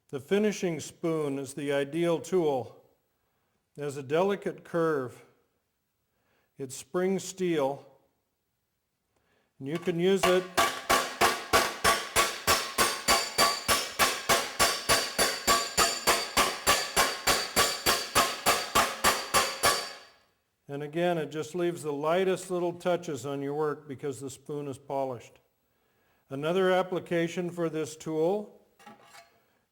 The finishing spoon is the ideal tool. It has a delicate curve. It's spring steel, and you can use it and again, it just leaves the lightest little touches on your work because the spoon is polished. Another application for this tool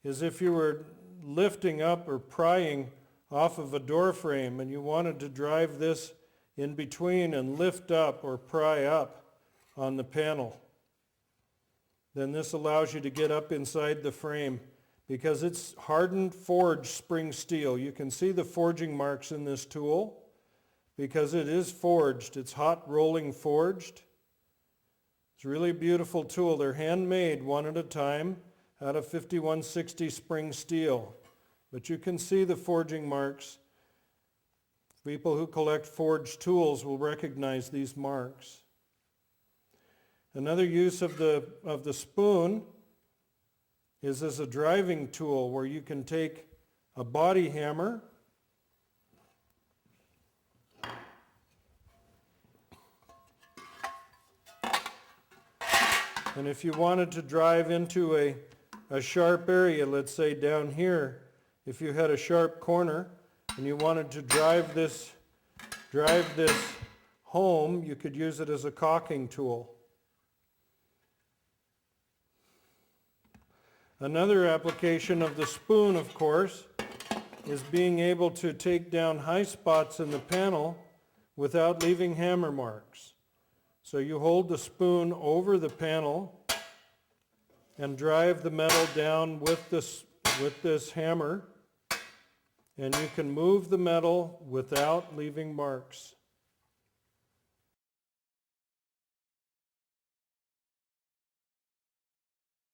is if you were lifting up or prying off of a door frame and you wanted to drive this in between and lift up or pry up on the panel. Then this allows you to get up inside the frame because it's hardened forged spring steel. You can see the forging marks in this tool because it is forged. It's hot rolling forged. It's a really beautiful tool. They're handmade one at a time out of 5160 spring steel. But you can see the forging marks. People who collect forged tools will recognize these marks. Another use of the spoon is as a driving tool where you can take a body hammer and if you wanted to drive into a sharp area, let's say down here, if you had a sharp corner and you wanted to drive this home, you could use it as a caulking tool. Another application of the spoon, of course, is being able to take down high spots in the panel without leaving hammer marks. So you hold the spoon over the panel and drive the metal down with this hammer, and you can move the metal without leaving marks.